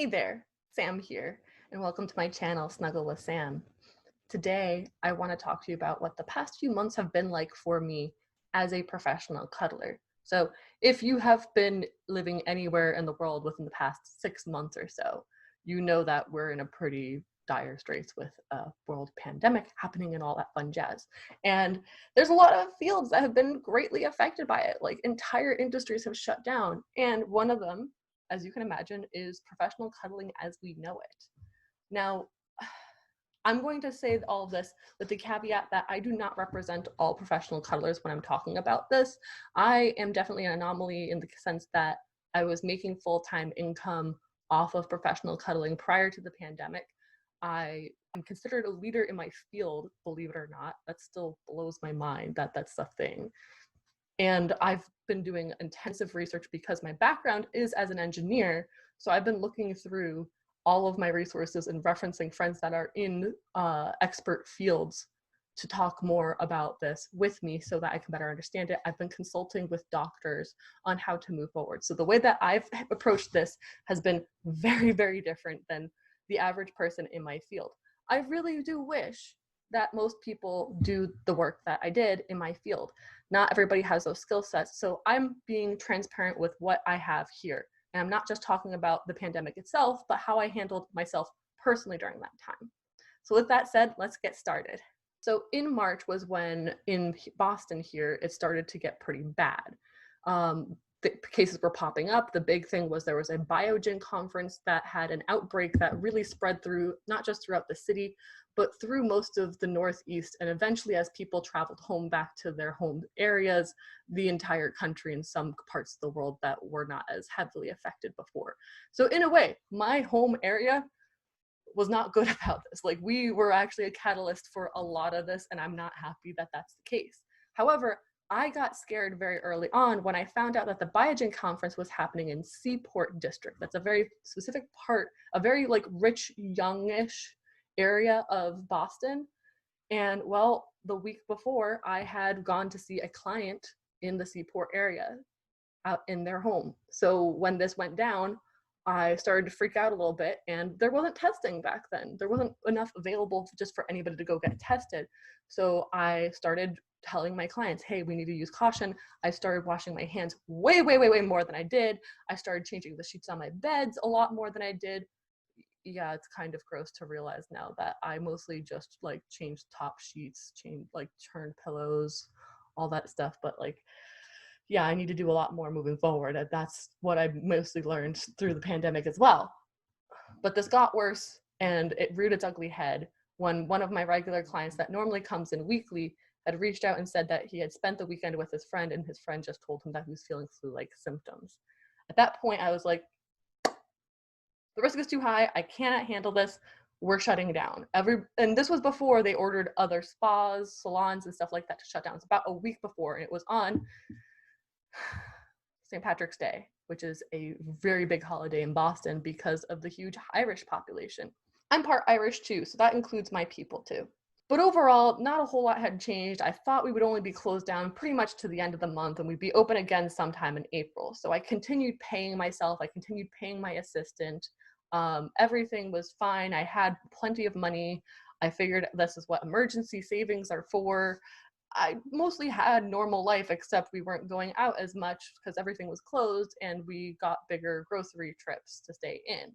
Hey there, Sam here, and welcome to my channel, Snuggle with Sam. Today, I want to talk to you about what the past few months have been like for me as a professional cuddler. So, if you have been living anywhere in the world within the past 6 months or so, you know that we're in a pretty dire straits with a world pandemic happening and all that fun jazz. And there's a lot of fields that have been greatly affected by it. Like entire industries have shut down, and one of them, as you can imagine, is professional cuddling as we know it. Now, I'm going to say all of this with the caveat that I do not represent all professional cuddlers when I'm talking about this. I am definitely an anomaly in the sense that I was making full-time income off of professional cuddling prior to the pandemic. I am considered a leader in my field, believe it or not. That still blows my mind that that's a thing. And I've been doing intensive research because my background is as an engineer. So I've been looking through all of my resources and referencing friends that are in expert fields to talk more about this with me so that I can better understand it. I've been consulting with doctors on how to move forward. So the way that I've approached this has been very, very different than the average person in my field. I really do wish that most people do the work that I did in my field. Not everybody has those skill sets. So I'm being transparent with what I have here. And I'm not just talking about the pandemic itself, but how I handled myself personally during that time. So with that said, let's get started. So in March was when in Boston here, it started to get pretty bad. The cases were popping up. The big thing was there was a Biogen conference that had an outbreak that really spread through, not just throughout the city, but through most of the Northeast. And eventually, as people traveled home back to their home areas, the entire country and some parts of the world that were not as heavily affected before. So in a way, my home area was not good about this. Like we were actually a catalyst for a lot of this, and I'm not happy that that's the case. However, I got scared very early on when I found out that the Biogen conference was happening in Seaport District. That's a very specific part, a very like rich, youngish area of Boston. And well, the week before, I had gone to see a client in the Seaport area out in their home. So when this went down, I started to freak out a little bit, and there wasn't testing back then. There wasn't enough available just for anybody to go get tested. So I started telling my clients, hey, we need to use caution. I started washing my hands way, way, way, way more than I did. I started changing the sheets on my beds a lot more than I did. Yeah, it's kind of gross to realize now that I mostly just like changed top sheets, turned pillows, all that stuff. But like, yeah, I need to do a lot more moving forward. And that's what I mostly learned through the pandemic as well. But this got worse and it reared its ugly head when one of my regular clients that normally comes in weekly had reached out and said that he had spent the weekend with his friend and his friend just told him that he was feeling flu-like symptoms. At that point, I was like, the risk is too high. I cannot handle this. We're shutting down. And this was before they ordered other spas, salons, and stuff like that to shut down. It's about a week before, and it was on St. Patrick's Day, which is a very big holiday in Boston because of the huge Irish population. I'm part Irish too, so that includes my people too. But overall, not a whole lot had changed. I thought we would only be closed down pretty much to the end of the month and we'd be open again sometime in April. So I continued paying myself, I continued paying my assistant. Everything was fine. I had plenty of money. I figured this is what emergency savings are for. I mostly had normal life, except we weren't going out as much because everything was closed and we got bigger grocery trips to stay in.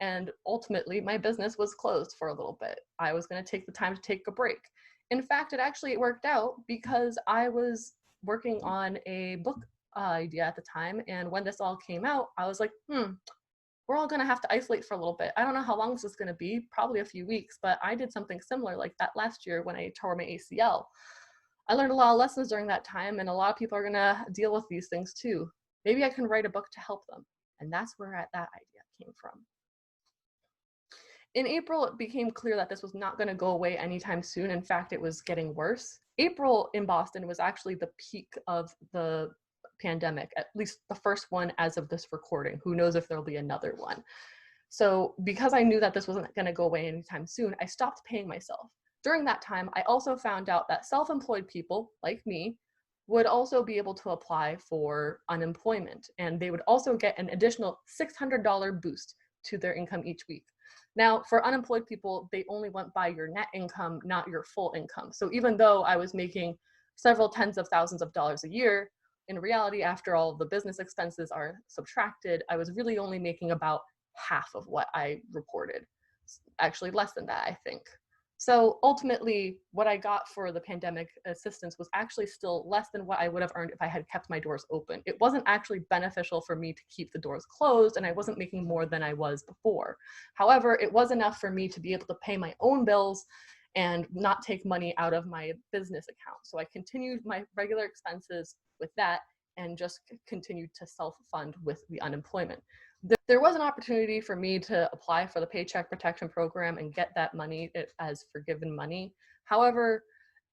And ultimately, my business was closed for a little bit. I was going to take the time to take a break. In fact, it worked out because I was working on a book idea at the time. And when this all came out, I was like, we're all going to have to isolate for a little bit. I don't know how long this is going to be, probably a few weeks, but I did something similar like that last year when I tore my ACL. I learned a lot of lessons during that time, and a lot of people are going to deal with these things too. Maybe I can write a book to help them. And that's where that idea came from. In April, it became clear that this was not going to go away anytime soon. In fact, it was getting worse. April in Boston was actually the peak of the pandemic, at least the first one as of this recording. Who knows if there'll be another one. So because I knew that this wasn't going to go away anytime soon, I stopped paying myself. During that time, I also found out that self-employed people like me would also be able to apply for unemployment, and they would also get an additional $600 boost to their income each week. Now, for unemployed people, they only went by your net income, not your full income. So even though I was making several tens of thousands of dollars a year, in reality, after all the business expenses are subtracted, I was really only making about half of what I reported. Actually, less than that, I think. So ultimately, what I got for the pandemic assistance was actually still less than what I would have earned if I had kept my doors open. It wasn't actually beneficial for me to keep the doors closed, and I wasn't making more than I was before. However, it was enough for me to be able to pay my own bills and not take money out of my business account. So I continued my regular expenses with that and just continued to self-fund with the unemployment. There was an opportunity for me to apply for the Paycheck Protection Program and get that money as forgiven money. However,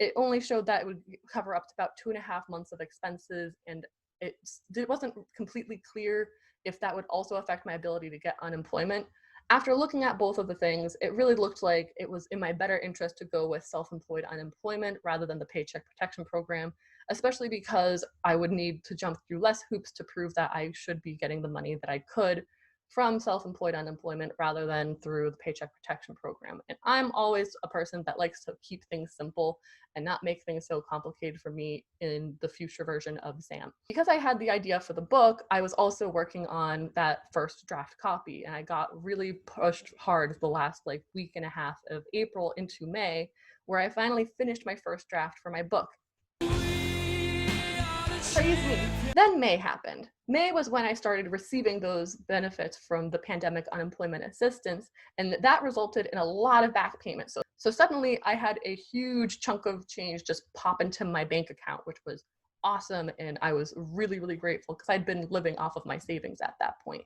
it only showed that it would cover up to about 2.5 months of expenses, and it wasn't completely clear if that would also affect my ability to get unemployment. After looking at both of the things, it really looked like it was in my better interest to go with self-employed unemployment rather than the Paycheck Protection Program, especially because I would need to jump through less hoops to prove that I should be getting the money that I could from self-employed unemployment rather than through the Paycheck Protection Program. And I'm always a person that likes to keep things simple and not make things so complicated for me in the future version of Sam. Because I had the idea for the book, I was also working on that first draft copy, and I got really pushed hard the last week and a half of April into May, where I finally finished my first draft for my book. Praise me. Then May happened. May was when I started receiving those benefits from the pandemic unemployment assistance, and that resulted in a lot of back payments. So suddenly I had a huge chunk of change just pop into my bank account, which was awesome, and I was really, really grateful because I'd been living off of my savings at that point.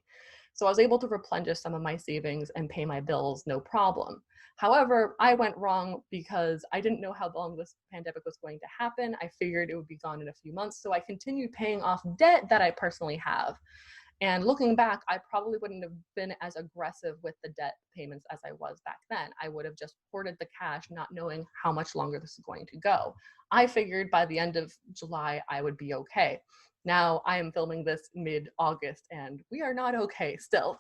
So I was able to replenish some of my savings and pay my bills no problem. However, I went wrong because I didn't know how long this pandemic was going to happen. I figured it would be gone in a few months, so I continued paying off debt that I personally have. And looking back, I probably wouldn't have been as aggressive with the debt payments as I was back then. I would have just hoarded the cash, not knowing how much longer this is going to go. I figured by the end of July, I would be okay. Now I am filming this mid-August and we are not okay still.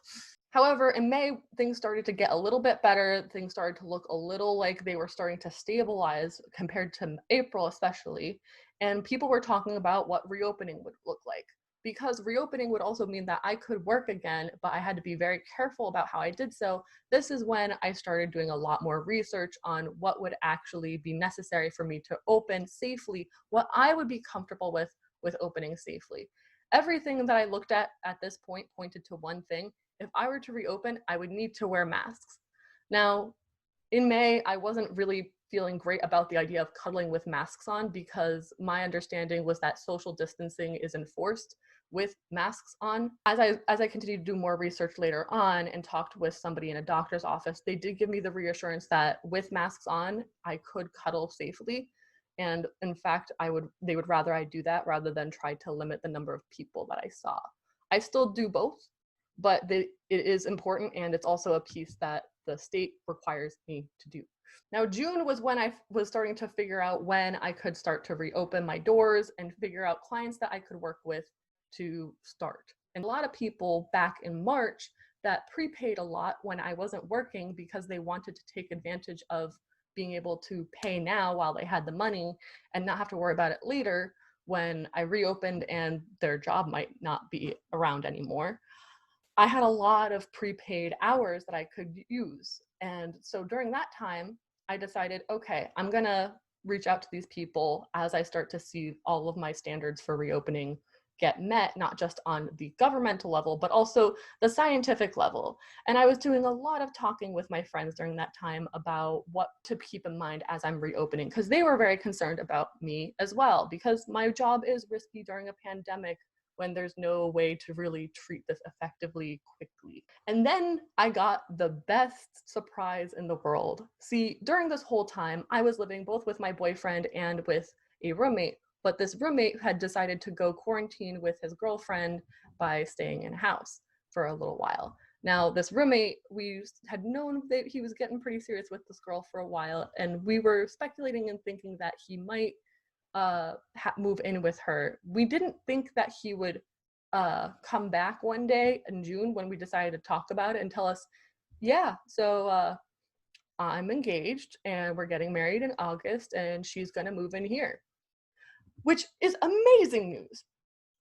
However, in May, things started to get a little bit better. Things started to look a little like they were starting to stabilize compared to April especially. And people were talking about what reopening would look like. Because reopening would also mean that I could work again, but I had to be very careful about how I did so. This is when I started doing a lot more research on what would actually be necessary for me to open safely, what I would be comfortable with opening safely. Everything that I looked at this point pointed to one thing. If I were to reopen, I would need to wear masks. Now, in May, I wasn't really feeling great about the idea of cuddling with masks on because my understanding was that social distancing is enforced with masks on. As I continued to do more research later on and talked with somebody in a doctor's office, they did give me the reassurance that with masks on, I could cuddle safely. And in fact, they would rather I do that rather than try to limit the number of people that I saw. I still do both, but it is important, and it's also a piece that the state requires me to do. Now, June was when I was starting to figure out when I could start to reopen my doors and figure out clients that I could work with to start. And a lot of people back in March that prepaid a lot when I wasn't working because they wanted to take advantage of being able to pay now while they had the money and not have to worry about it later when I reopened and their job might not be around anymore. I had a lot of prepaid hours that I could use. And so during that time, I decided, okay, I'm gonna reach out to these people as I start to see all of my standards for reopening get met, not just on the governmental level, but also the scientific level. And I was doing a lot of talking with my friends during that time about what to keep in mind as I'm reopening, because they were very concerned about me as well, because my job is risky during a pandemic when there's no way to really treat this effectively quickly. And then I got the best surprise in the world. See, during this whole time, I was living both with my boyfriend and with a roommate, but this roommate had decided to go quarantine with his girlfriend by staying in a house for a little while. Now, this roommate, we had known that he was getting pretty serious with this girl for a while, and we were speculating and thinking that he might move in with her. We didn't think that he would come back one day in June when we decided to talk about it and tell us, yeah, so I'm engaged and we're getting married in August and she's going to move in here, which is amazing news.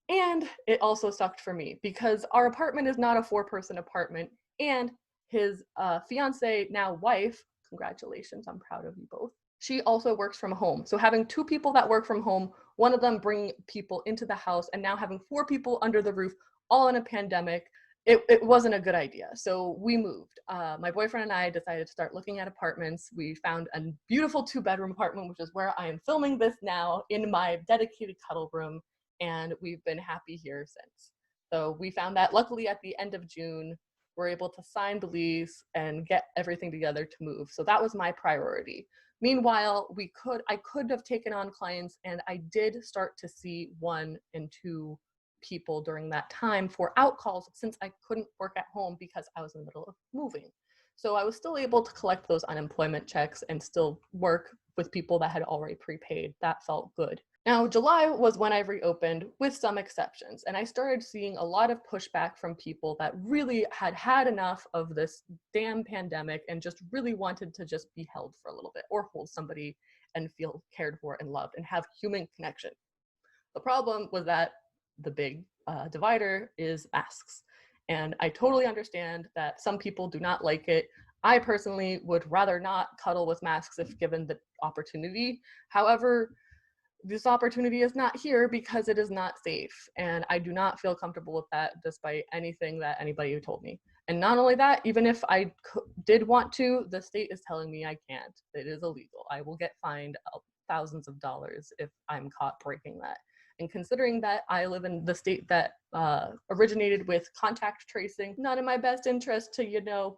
And it also sucked for me because our apartment is not a 4-person apartment, and his fiance, now wife, congratulations, I'm proud of you both. She also works from home. So having 2 people that work from home, one of them bringing people into the house, and now having 4 people under the roof, all in a pandemic, it wasn't a good idea. So we moved. My boyfriend and I decided to start looking at apartments. We found a beautiful 2-bedroom apartment, which is where I am filming this now in my dedicated cuddle room. And we've been happy here since. So we found that luckily at the end of June, we're able to sign the lease and get everything together to move. So that was my priority. Meanwhile, I could have taken on clients, and I did start to see 1 and 2 people during that time for outcalls since I couldn't work at home because I was in the middle of moving. So I was still able to collect those unemployment checks and still work with people that had already prepaid. That felt good. Now, July was when I reopened with some exceptions, and I started seeing a lot of pushback from people that really had had enough of this damn pandemic and just really wanted to just be held for a little bit or hold somebody and feel cared for and loved and have human connection. The problem was that the big divider is masks. And I totally understand that some people do not like it. I personally would rather not cuddle with masks if given the opportunity. However, this opportunity is not here because it is not safe. And I do not feel comfortable with that despite anything that anybody told me. And not only that, even if I did want to, the state is telling me I can't. It is illegal. I will get fined thousands of dollars if I'm caught breaking that. And considering that I live in the state that originated with contact tracing, not in my best interest to,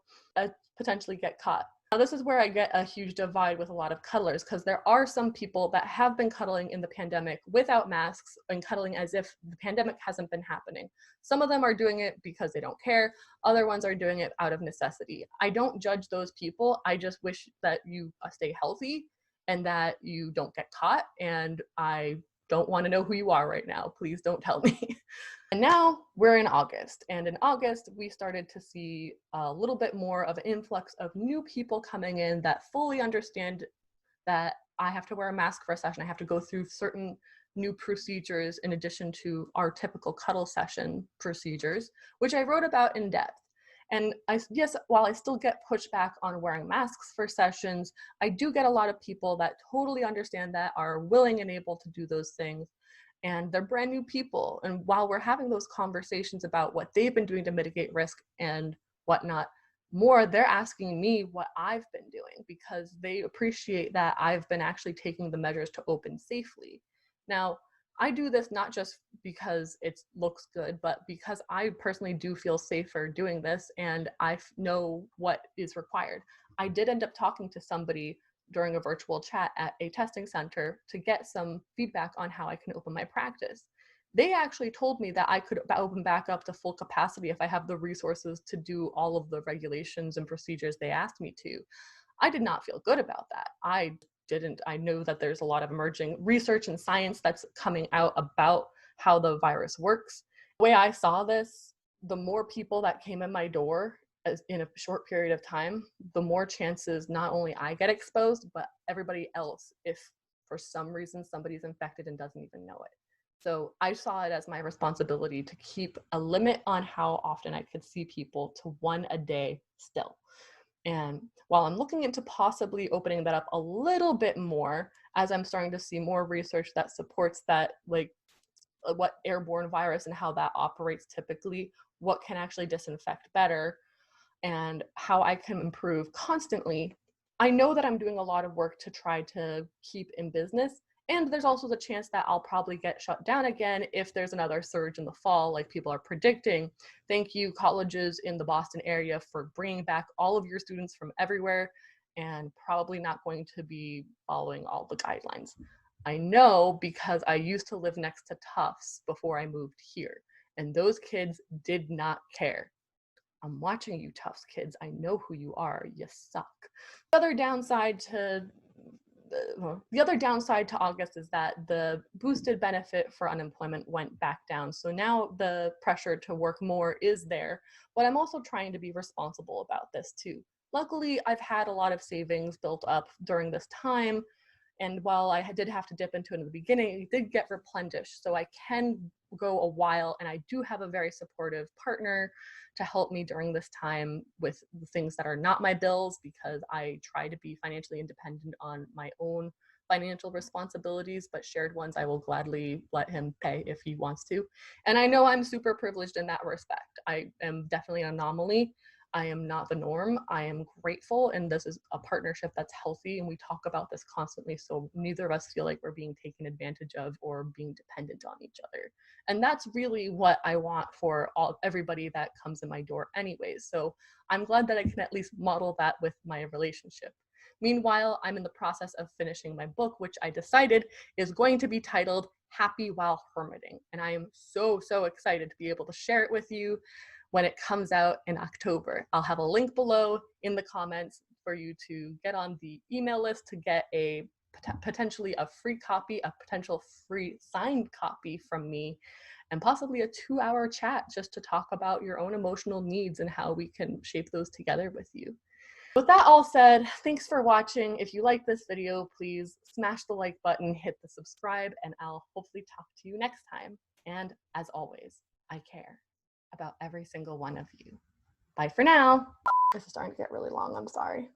potentially get caught. Now, this is where I get a huge divide with a lot of cuddlers, because there are some people that have been cuddling in the pandemic without masks and cuddling as if the pandemic hasn't been happening. Some of them are doing it because they don't care. Other ones are doing it out of necessity. I don't judge those people. I just wish that you stay healthy and that you don't get caught. And I don't want to know who you are right now. Please don't tell me. And now we're in August, and in August, we started to see a little bit more of an influx of new people coming in that fully understand that I have to wear a mask for a session. I have to go through certain new procedures in addition to our typical cuddle session procedures, which I wrote about in depth. And yes, while I still get pushback on wearing masks for sessions, I do get a lot of people that totally understand that, are willing and able to do those things. And they're brand new people. And while we're having those conversations about what they've been doing to mitigate risk and whatnot, they're asking me what I've been doing because they appreciate that I've been actually taking the measures to open safely. Now, I do this not just because it looks good, but because I personally do feel safer doing this and I know what is required. I did end up talking to somebody during a virtual chat at a testing center to get some feedback on how I can open my practice. They actually told me that I could open back up to full capacity if I have the resources to do all of the regulations and procedures they asked me to. I did not feel good about that. I know that there's a lot of emerging research and science that's coming out about how the virus works. The way I saw this, the more people that came in my door in a short period of time, the more chances not only I get exposed, but everybody else if for some reason somebody's infected and doesn't even know it. So I saw it as my responsibility to keep a limit on how often I could see people to 1 a day still. And while I'm looking into possibly opening that up a little bit more, as I'm starting to see more research that supports that, like what airborne virus and how that operates typically, what can actually disinfect better, and how I can improve constantly, I know that I'm doing a lot of work to try to keep in business. And there's also the chance that I'll probably get shut down again if there's another surge in the fall, like people are predicting. Thank you, colleges in the Boston area, for bringing back all of your students from everywhere and probably not going to be following all the guidelines. I know because I used to live next to Tufts before I moved here, and those kids did not care. I'm watching you, Tufts kids. I know who you are. You suck. The other downside to the other downside to August is that the boosted benefit for unemployment went back down. So now the pressure to work more is there, but I'm also trying to be responsible about this too. Luckily, I've had a lot of savings built up during this time. And while I did have to dip into it in the beginning, it did get replenished. So I can go a while, and I do have a very supportive partner to help me during this time with the things that are not my bills, because I try to be financially independent on my own financial responsibilities, but shared ones I will gladly let him pay if he wants to. And I know I'm super privileged in that respect. I am definitely an anomaly. I am not the norm. I am grateful, and this is a partnership that's healthy, and we talk about this constantly, so neither of us feel like we're being taken advantage of or being dependent on each other. And that's really what I want for everybody that comes in my door anyways. So I'm glad that I can at least model that with my relationship. Meanwhile, I'm in the process of finishing my book, which I decided is going to be titled Happy While Hermiting. And I am so excited to be able to share it with you when it comes out in October. I'll have a link below in the comments for you to get on the email list to get a potentially a free copy, a potential free signed copy from me, and possibly a 2-hour chat just to talk about your own emotional needs and how we can shape those together with you. With that all said, thanks for watching. If you like this video, please smash the like button, hit the subscribe, and I'll hopefully talk to you next time. And as always, I care about every single one of you. Bye for now. This is starting to get really long, I'm sorry.